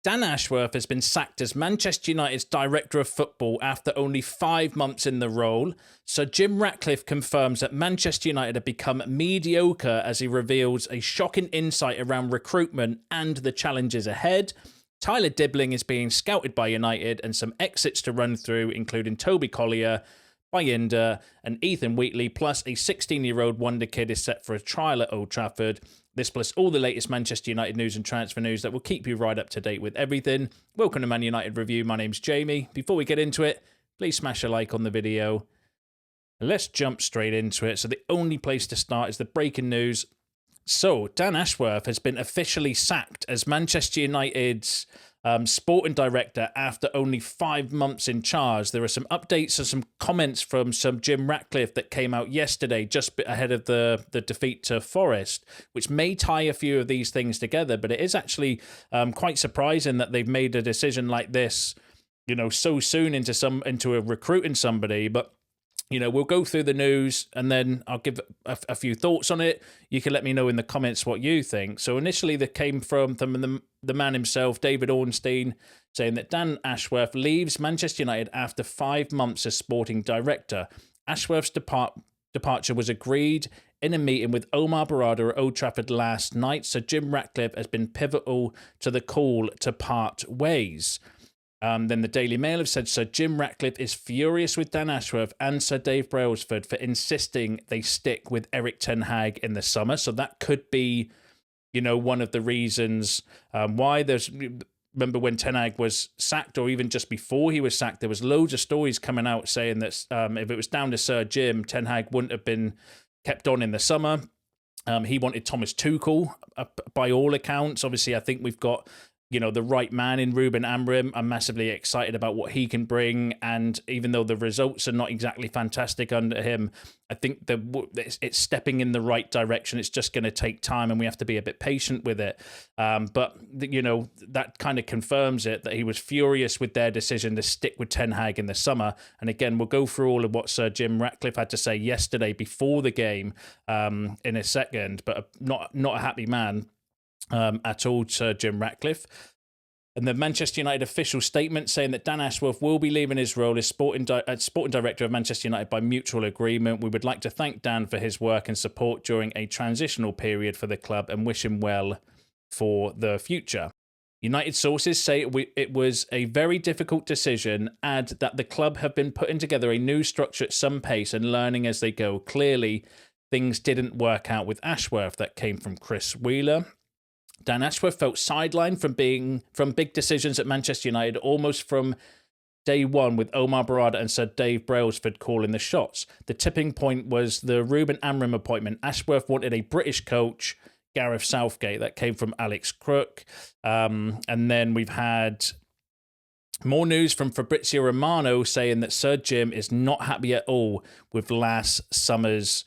Dan Ashworth has been sacked as Manchester United's Director of Football after only 5 months in the role. Sir Jim Ratcliffe confirms that Manchester United have become mediocre as he reveals a shocking insight around recruitment and the challenges ahead. Tyler Dibling is being scouted by United and some exits to run through, including Toby Collier, Bayindir and Ethan Wheatley, plus a 16-year-old wonderkid is set for a trial at Old Trafford. This plus all the latest Manchester United news and transfer news that will keep you right up to date with everything. Welcome to Man United Review. My name's Jamie. Before we get into it, please smash a like on the video. Let's jump straight into it. So the only place to start is the breaking news. So Dan Ashworth has been officially sacked as Manchester United's sporting director after only 5 months in charge. There are some updates and some comments from some Jim Ratcliffe that came out yesterday, just ahead of the defeat to Forest, which may tie a few of these things together. But it is actually quite surprising that they've made a decision like this, you know, so soon into recruiting somebody. But you know, we'll go through the news and then I'll give a few thoughts on it. You can let me know in the comments what you think. So initially that came from the man himself, David Ornstein, saying that Dan Ashworth leaves Manchester United after 5 months as sporting director. Ashworth's departure was agreed in a meeting with Omar Barada at Old Trafford last night. So Jim Ratcliffe has been pivotal to the call to part ways. Then the Daily Mail have said Sir Jim Ratcliffe is furious with Dan Ashworth and Sir Dave Brailsford for insisting they stick with Erik ten Hag in the summer. So that could be, you know, one of the reasons why there's... Remember when Ten Hag was sacked, or even just before he was sacked, there was loads of stories coming out saying that if it was down to Sir Jim, Ten Hag wouldn't have been kept on in the summer. He wanted Thomas Tuchel, by all accounts. Obviously, I think we've got, you know, the right man in Ruben Amorim. I'm massively excited about what he can bring. And even though the results are not exactly fantastic under him, I think it's stepping in the right direction. It's just going to take time and we have to be a bit patient with it. But, you know, that kind of confirms it, that he was furious with their decision to stick with Ten Hag in the summer. And again, we'll go through all of what Sir Jim Ratcliffe had to say yesterday before the game in a second. But not a happy man at all, Sir Jim Ratcliffe. And the Manchester United official statement saying that Dan Ashworth will be leaving his role as sporting director of Manchester United by mutual agreement. We would like to thank Dan for his work and support during a transitional period for the club and wish him well for the future. United sources say it was a very difficult decision, add that the club have been putting together a new structure at some pace and learning as they go. Clearly, things didn't work out with Ashworth. That came from Chris Wheeler. Dan Ashworth felt sidelined from big decisions at Manchester United almost from day one, with Omar Barada and Sir Dave Brailsford calling the shots. The tipping point was the Ruben Amorim appointment. Ashworth wanted a British coach, Gareth Southgate. That came from Alex Crook. And then we've had more news from Fabrizio Romano saying that Sir Jim is not happy at all with last summer's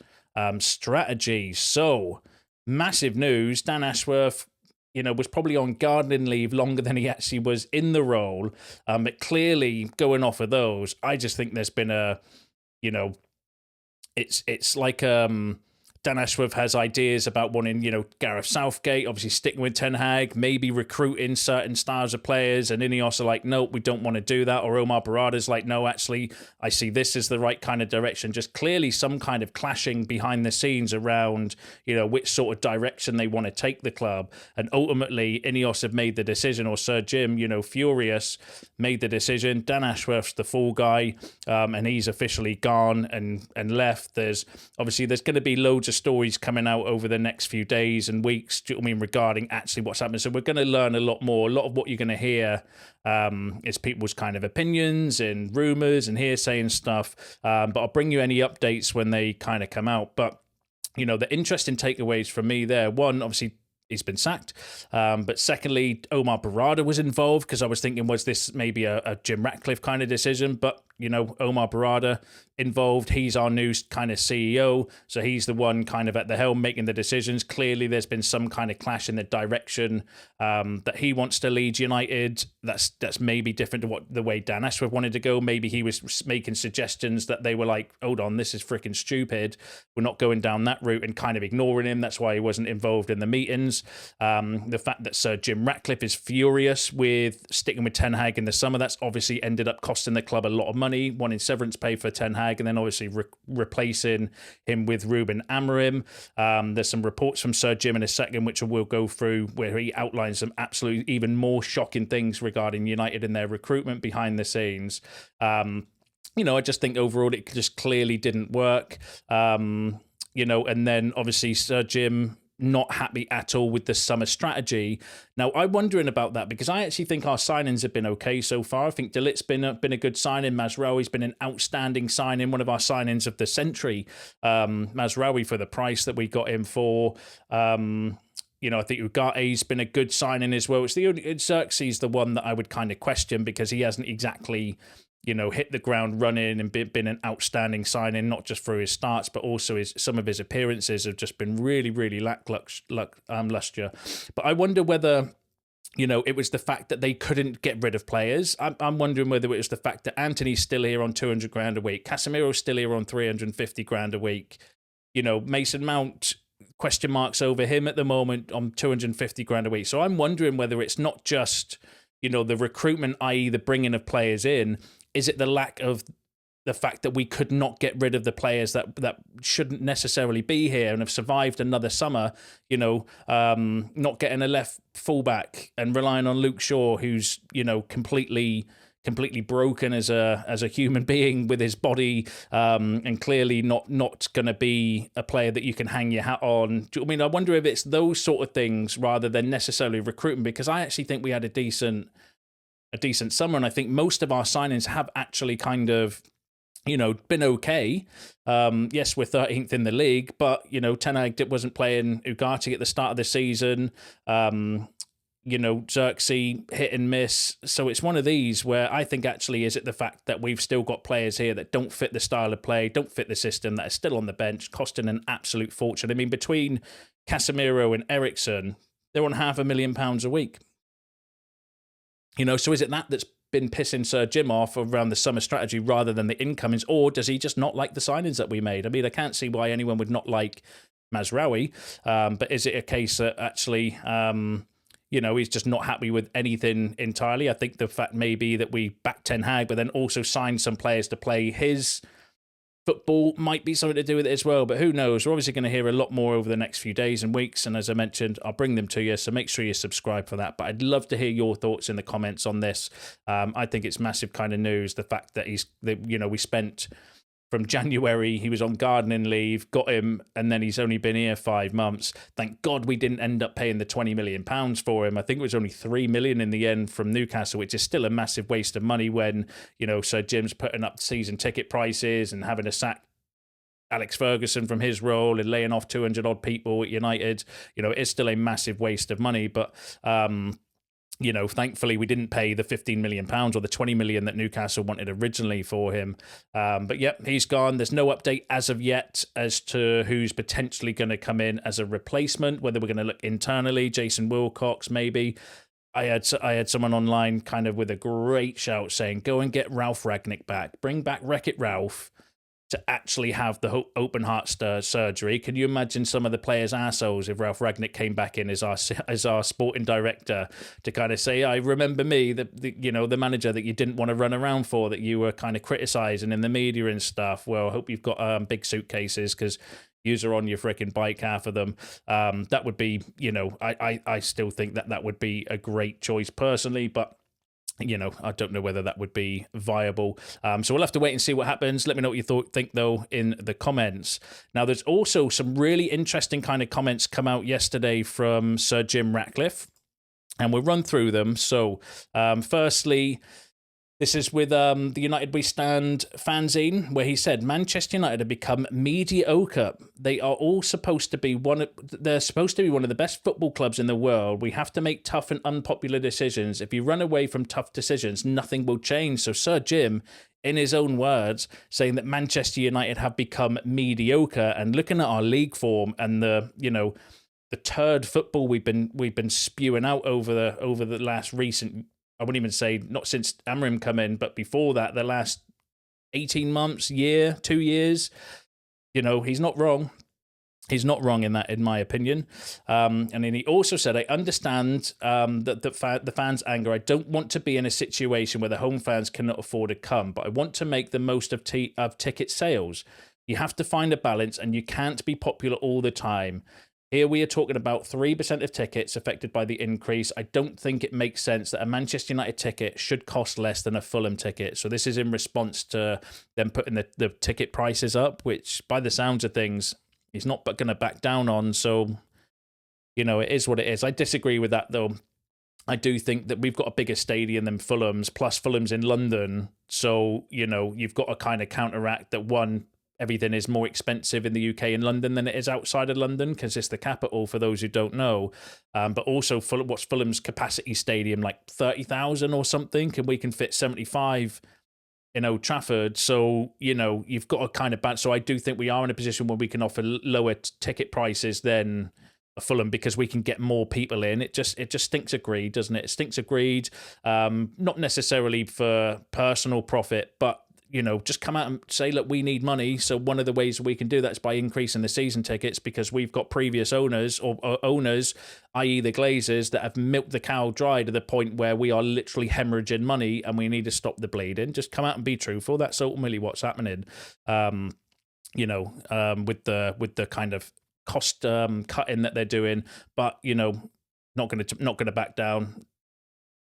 strategy. So, massive news. Dan Ashworth, you know, was probably on gardening leave longer than he actually was in the role. But clearly, going off of those, I just think there's been a, you know, it's like Dan Ashworth has ideas about wanting, you know, Gareth Southgate, obviously sticking with Ten Hag, maybe recruiting certain styles of players, and Ineos are like, no, we don't want to do that. Or Omar Barada's like, no, actually, I see this as the right kind of direction. Just clearly some kind of clashing behind the scenes around, you know, which sort of direction they want to take the club. And ultimately, Ineos have made the decision, or Sir Jim, you know, furious, made the decision. Dan Ashworth's the fall guy, and he's officially gone and left. There's going to be loads of stories coming out over the next few days and weeks, do you know what I mean, regarding actually what's happening. So we're going to learn a lot more. A lot of what you're going to hear is people's kind of opinions and rumours and hearsay and stuff. But I'll bring you any updates when they kind of come out. But, you know, the interesting takeaways from me there, one, obviously, he's been sacked. But secondly, Omar Barada was involved, because I was thinking, was this maybe a Jim Ratcliffe kind of decision? But Omar Barada involved. He's our new kind of CEO, so he's the one kind of at the helm making the decisions. Clearly there's been some kind of clash in the direction that he wants to lead United. That's maybe different to what the way Dan Ashworth wanted to go. Maybe he was making suggestions that they were like, hold on, this is freaking stupid, we're not going down that route, and kind of ignoring him. That's why he wasn't involved in the meetings. The fact that Sir Jim Ratcliffe is furious with sticking with Ten Hag in the summer, that's obviously ended up costing the club a lot of money, wanting severance pay for Ten Hag, and then obviously replacing him with Ruben Amorim. There's some reports from Sir Jim in a second, which we'll go through, where he outlines some absolutely even more shocking things regarding United and their recruitment behind the scenes. I just think overall it just clearly didn't work. And then obviously Sir Jim not happy at all with the summer strategy. Now, I'm wondering about that because I actually think our signings have been okay so far. I think De Ligt's been a good signing. Mazraoui's been an outstanding signing, one of our signings of the century. Mazraoui for the price that we got him for. I think Ugate's been a good signing as well. Xerxes the one that I would kind of question because he hasn't exactly hit the ground running and been an outstanding signing, not just through his starts, but also some of his appearances have just been really, really lackluster. But I wonder whether, it was the fact that they couldn't get rid of players. I'm wondering whether it was the fact that Anthony's still here on 200 grand a week, Casemiro's still here on 350 grand a week. Mason Mount, question marks over him at the moment on 250 grand a week. So I'm wondering whether it's not just, the recruitment, i.e. the bringing of players in. Is it the lack of the fact that we could not get rid of the players that shouldn't necessarily be here and have survived another summer, not getting a left fullback and relying on Luke Shaw, who's, completely broken as a human being with his body, and clearly not going to be a player that you can hang your hat on. I wonder if it's those sort of things rather than necessarily recruiting, because I actually think we had a decent summer, and I think most of our signings have actually kind of, been okay. Yes, we're 13th in the league, but, Ten Hag wasn't playing Ugarte at the start of the season. Xerxes hit and miss. So it's one of these where I think actually is it the fact that we've still got players here that don't fit the style of play, don't fit the system, that are still on the bench, costing an absolute fortune. I mean, between Casemiro and Eriksen, they're on £500,000 a week. So is it that's been pissing Sir Jim off around the summer strategy rather than the incomings, or does he just not like the signings that we made? I mean, I can't see why anyone would not like Mazraoui, but is it a case that actually, he's just not happy with anything entirely? I think the fact may be that we backed Ten Hag, but then also signed some players to play his football might be something to do with it as well, but who knows? We're obviously going to hear a lot more over the next few days and weeks, and as I mentioned, I'll bring them to you, so make sure you subscribe for that. But I'd love to hear your thoughts in the comments on this. I think it's massive kind of news, the fact that we spent from January, he was on gardening leave, got him, and then he's only been here 5 months. Thank God we didn't end up paying the £20 million for him. I think it was only £3 million in the end from Newcastle, which is still a massive waste of money when, Sir Jim's putting up season ticket prices and having to sack Alex Ferguson from his role and laying off 200 odd people at United. It's still a massive waste of money, but thankfully we didn't pay the £15 million or the $20 million that Newcastle wanted originally for him. But yep, he's gone. There's no update as of yet as to who's potentially going to come in as a replacement, whether we're going to look internally, Jason Wilcox maybe. I had someone online kind of with a great shout saying, go and get Ralph Ragnick back. Bring back Wreck-It Ralph to actually have the open heart surgery. Can you imagine some of the players' assholes if Ralph Ragnick came back in as our sporting director to kind of say, I remember me, the manager that you didn't want to run around for, that you were kind of criticising in the media and stuff. Well, I hope you've got big suitcases because yous are on your freaking bike, half of them. That would be, I still think that would be a great choice personally, but I don't know whether that would be viable. So we'll have to wait and see what happens. Let me know what you think, though, in the comments. Now, there's also some really interesting kind of comments come out yesterday from Sir Jim Ratcliffe, and we'll run through them. So, firstly, This is with the United We Stand fanzine, where he said Manchester United have become mediocre. They are all supposed to be they're supposed to be one of the best football clubs in the world. We have to make tough and unpopular decisions. If you run away from tough decisions, nothing will change. So Sir Jim, in his own words, saying that Manchester United have become mediocre, and looking at our league form and the turd football we've been spewing out over the last recent, I wouldn't even say not since Amrim come in, but before that, the last 18 months, 2 years, he's not wrong. He's not wrong in that, in my opinion. And then he also said, I understand that the fans' anger. I don't want to be in a situation where the home fans cannot afford to come, but I want to make the most of ticket sales. You have to find a balance, and you can't be popular all the time. Here we are talking about 3% of tickets affected by the increase. I don't think it makes sense that a Manchester United ticket should cost less than a Fulham ticket. So this is in response to them putting the ticket prices up, which by the sounds of things, he's not going to back down on. So, it is what it is. I disagree with that, though. I do think that we've got a bigger stadium than Fulham's, plus Fulham's in London. So, you've got to kind of counteract that. One, everything is more expensive in the UK in London than it is outside of London, because it's the capital, for those who don't know. But also, what's Fulham's capacity stadium, like 30,000 or something, and we can fit 75 in Old Trafford. So, you've got a kind of bad. So I do think we are in a position where we can offer lower ticket prices than a Fulham, because we can get more people in. It just stinks of greed, doesn't it? It stinks of greed, not necessarily for personal profit, but just come out and say, look, we need money. So one of the ways we can do that is by increasing the season tickets, because we've got previous owners, i.e. the Glazers, that have milked the cow dry to the point where we are literally hemorrhaging money and we need to stop the bleeding. Just come out and be truthful. That's ultimately what's happening. With the kind of cost cutting that they're doing, but not going to back down.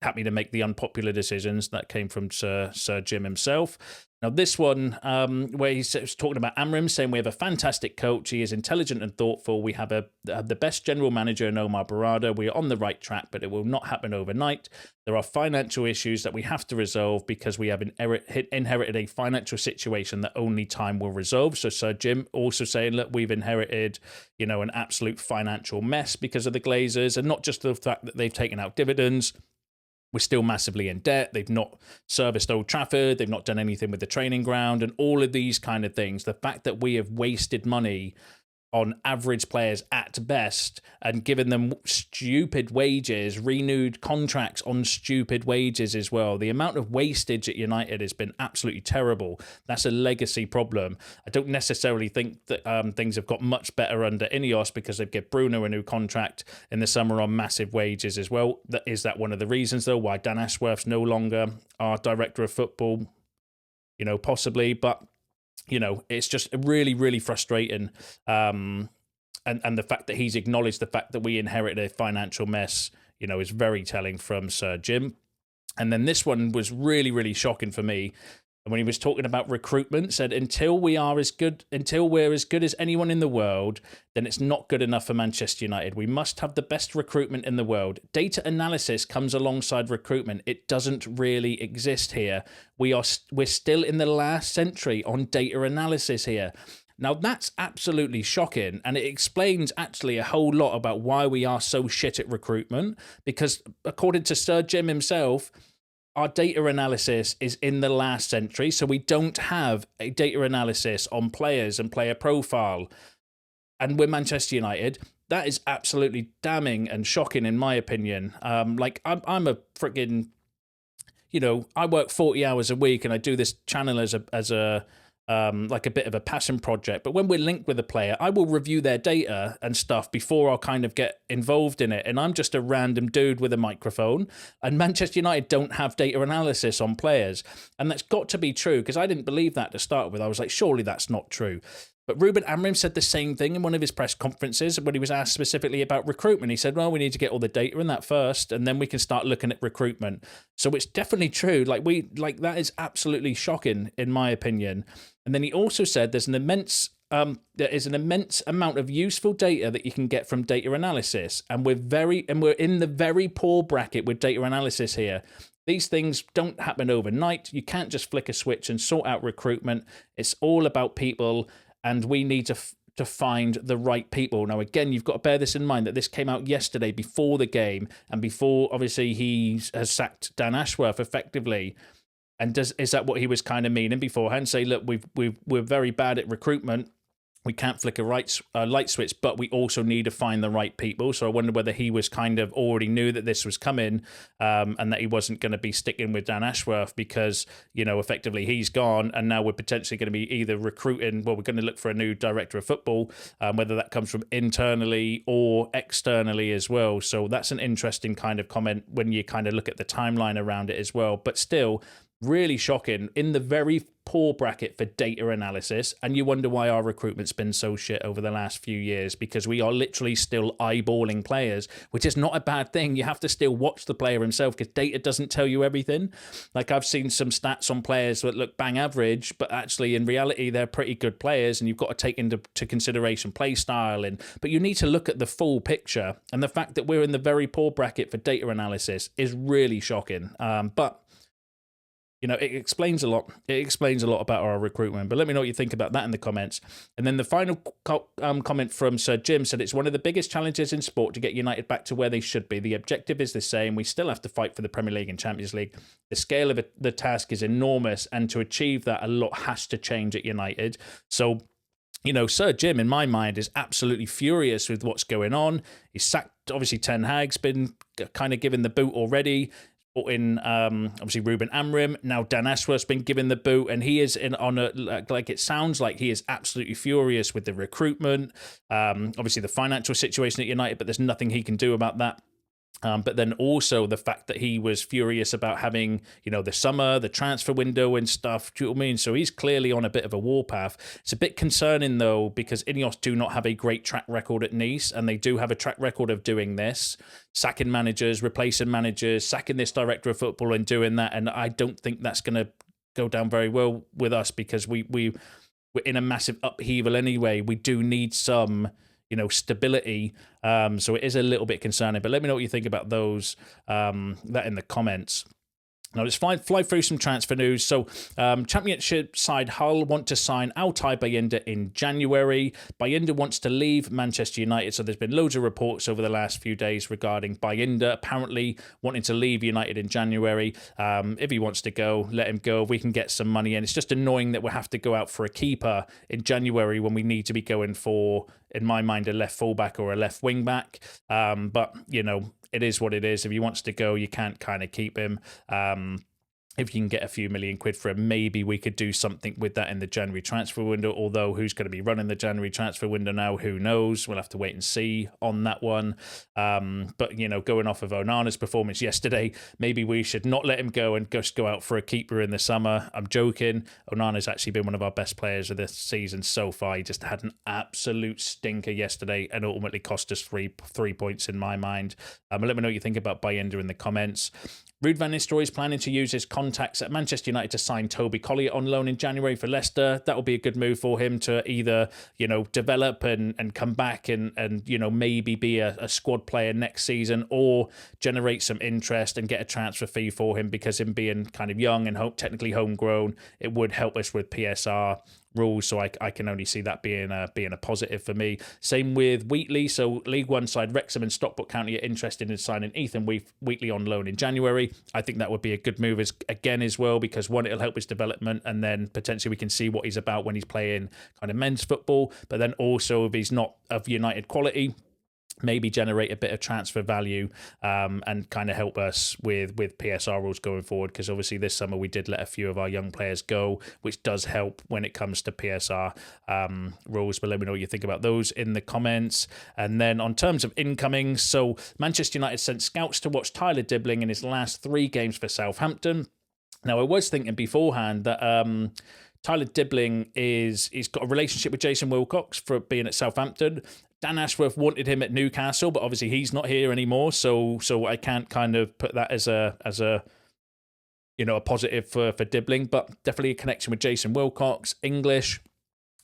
Happy to make the unpopular decisions. That came from Sir Jim himself. Now, this one, where he's talking about Amrim, saying we have a fantastic coach. He is intelligent and thoughtful. We have the best general manager in Omar Barada. We are on the right track, but it will not happen overnight. There are financial issues that we have to resolve, because we have inherited a financial situation that only time will resolve. So Sir Jim also saying, look, we've inherited, an absolute financial mess because of the Glazers, and not just the fact that they've taken out dividends. We're still massively in debt. They've not serviced Old Trafford. They've not done anything with the training ground and all of these kind of things. The fact that we have wasted money on average players at best and given them stupid wages, renewed contracts on stupid wages as well. The amount of wastage at United has been absolutely terrible. That's a legacy problem. I don't necessarily think that things have got much better under Ineos, because they've given Bruno a new contract in the summer on massive wages as well. Is that one of the reasons, though, why Dan Ashworth's no longer our director of football? Possibly, but it's just really, really frustrating. And the fact that he's acknowledged the fact that we inherited a financial mess, is very telling from Sir Jim. And then this one was really, really shocking for me. And when he was talking about recruitment, said, until we're as good as anyone in the world, then it's not good enough for Manchester United. We must have the best recruitment in the world. Data analysis comes alongside recruitment. It doesn't really exist here. We're still in the last century on data analysis here. Now, that's absolutely shocking, and it explains actually a whole lot about why we are so shit at recruitment, because according to Sir Jim himself, our data analysis is in the last century, so we don't have a data analysis on players and player profile. And we're Manchester United. That is absolutely damning and shocking, in my opinion. I'm a freaking, I work 40 hours a week, and I do this channel as a like a bit of a passion project. But when we're linked with a player, I will review their data and stuff before I'll kind of get involved in it. And I'm just a random dude with a microphone. And Manchester United don't have data analysis on players. And that's got to be true, because I didn't believe that to start with. I was like, surely that's not true. But Ruben Amrim said the same thing in one of his press conferences when he was asked specifically about recruitment. He said, well, we need to get all the data in that first, and then we can start looking at recruitment. So it's definitely true. That is absolutely shocking, in my opinion. And then he also said there is an immense amount of useful data that you can get from data analysis. And we're in the very poor bracket with data analysis here. These things don't happen overnight. You can't just flick a switch and sort out recruitment. It's all about people, and we need to find the right people. Now, again, you've got to bear this in mind that this came out yesterday before the game and before, obviously, he has sacked Dan Ashworth effectively. And is that what he was kind of meaning beforehand? Say, look, we're very bad at recruitment. We can't flick a light switch, but we also need to find the right people. So I wonder whether he was kind of already knew that this was coming, and that he wasn't going to be sticking with Dan Ashworth because, effectively he's gone, and now we're potentially going to be either recruiting, well, we're going to look for a new director of football, whether that comes from internally or externally as well. So that's an interesting kind of comment when you kind of look at the timeline around it as well. But still, really shocking in the very poor bracket for data analysis. And you wonder why our recruitment's been so shit over the last few years, because we are literally still eyeballing players, which is not a bad thing. You have to still watch the player himself because data doesn't tell you everything. Like, I've seen some stats on players that look bang average, but actually in reality they're pretty good players, and you've got to take into consideration play style. But you need to look at the full picture, and the fact that we're in the very poor bracket for data analysis is really shocking. But it explains a lot. It explains a lot about our recruitment. But let me know what you think about that in the comments. And then the final comment from Sir Jim said, it's one of the biggest challenges in sport to get United back to where they should be. The objective is the same. We still have to fight for the Premier League and Champions League. The scale of the task is enormous. And to achieve that, a lot has to change at United. So, Sir Jim, in my mind, is absolutely furious with what's going on. He's sacked, obviously, Ten Hag's been kind of given the boot already. In obviously Ruben Amrim, now Dan Ashworth's been given the boot, and he is like it sounds like he is absolutely furious with the recruitment, obviously the financial situation at United, but there's nothing he can do about that. But then also the fact that he was furious about having, the summer, the transfer window and stuff. Do you know what I mean? So he's clearly on a bit of a warpath. It's a bit concerning, though, because Ineos do not have a great track record at Nice, and they do have a track record of doing this, sacking managers, replacing managers, sacking this director of football and doing that. And I don't think that's going to go down very well with us, because we're in a massive upheaval anyway. We do need some stability. So it is a little bit concerning, but let me know what you think about that in the comments. Now let's fly through some transfer news. So Championship side Hull want to sign Altay Bayindir in January. Bayindir wants to leave Manchester United. So there's been loads of reports over the last few days regarding Bayindir apparently wanting to leave United in January. If he wants to go, let him go. We can get some money in. It's just annoying that we'll have to go out for a keeper in January when we need to be going for, in my mind, a left fullback or a left wing back. But, it is what it is. If he wants to go, you can't kind of keep him. If you can get a few million quid for him, maybe we could do something with that in the January transfer window. Although who's going to be running the January transfer window now? Who knows? We'll have to wait and see on that one. But, going off of Onana's performance yesterday, maybe we should not let him go and just go out for a keeper in the summer. I'm joking. Onana's actually been one of our best players of this season so far. He just had an absolute stinker yesterday and ultimately cost us three points in my mind. But let me know what you think about Bayindir in the comments. Ruud van Nistelrooy is planning to use his contacts at Manchester United to sign Toby Collier on loan in January for Leicester. That will be a good move for him to either, develop and come back and maybe be a squad player next season, or generate some interest and get a transfer fee for him, because him being kind of young and technically homegrown, it would help us with PSR rules. So I can only see that being a positive for me. Same with Wheatley. So League One side Wrexham and Stockport County are interested in signing Ethan Wheatley on loan in January. I think that would be a good move as well, because one, it'll help his development, and then potentially we can see what he's about when he's playing kind of men's football. But then also, if he's not of United quality, maybe generate a bit of transfer value and kind of help us with PSR rules going forward, because obviously this summer we did let a few of our young players go, which does help when it comes to PSR rules. But let me know what you think about those in the comments. And then on terms of incoming, so Manchester United sent scouts to watch Tyler Dibling in his last 3 games for Southampton. Now, I was thinking beforehand that Tyler Dibling he's got a relationship with Jason Wilcox for being at Southampton. Dan Ashworth wanted him at Newcastle, but obviously he's not here anymore, so I can't kind of put that as a positive for Dibling, but definitely a connection with Jason Wilcox. English,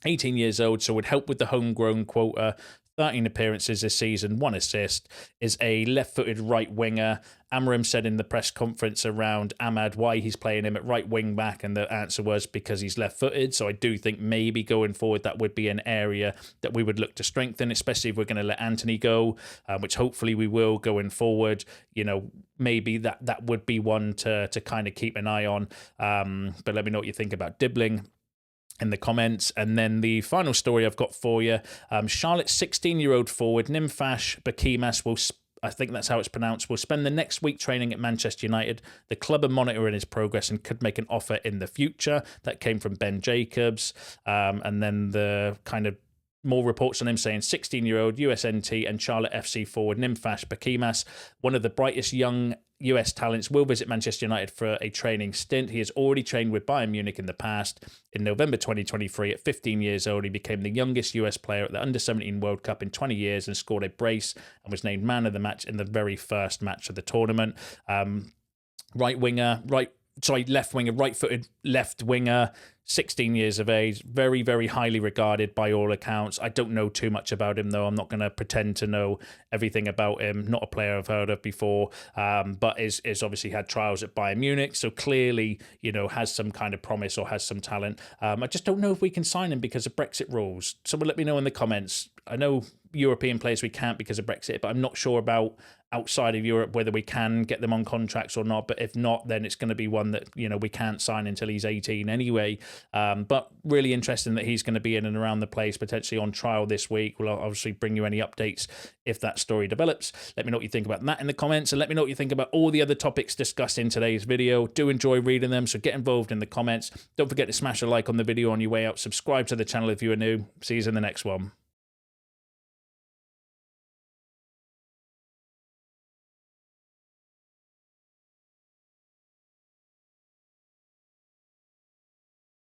18 years old, so would help with the homegrown quota. 13 appearances this season, 1 assist, is a left-footed right winger. Amarim said in the press conference around Ahmad why he's playing him at right wing back, and the answer was because he's left-footed. So I do think maybe going forward that would be an area that we would look to strengthen, especially if we're going to let Anthony go, which hopefully we will going forward. You know, maybe that would be one to kind of keep an eye on. But let me know what you think about Dibling in the comments. And then the final story I've got for you, Charlotte's 16-year-old forward Nimfasha Berchimas I think that's how it's pronounced, will spend the next week training at Manchester United. The club are monitoring his progress and could make an offer in the future. That came from Ben Jacobs. And then the kind of more reports on him saying 16-year-old USNT and Charlotte FC forward Nimfasha Berchimas, one of the brightest young US talents, will visit Manchester United for a training stint. He has already trained with Bayern Munich in the past. In November 2023, at 15 years old, he became the youngest US player at the Under-17 World Cup in 20 years and scored a brace and was named man of the match in the very first match of the tournament. Left winger, right-footed left winger, 16 years of age, very, very highly regarded by all accounts. I don't know too much about him, though. I'm not going to pretend to know everything about him. Not a player I've heard of before, but is obviously had trials at Bayern Munich, so clearly, you know, has some kind of promise or has some talent. I just don't know if we can sign him because of Brexit rules. Someone let me know in the comments. I know European players we can't because of Brexit, but I'm not sure about outside of Europe whether we can get them on contracts or not. But if not, then it's going to be one that, you know, we can't sign until he's 18 anyway. But really interesting that he's going to be in and around the place, potentially on trial this week. We'll obviously bring you any updates if that story develops. Let me know what you think about that in the comments, and let me know what you think about all the other topics discussed in today's video. Do enjoy reading them, so get involved in the comments. Don't forget to smash a like on the video on your way out. Subscribe to the channel if you are new. See you in the next one.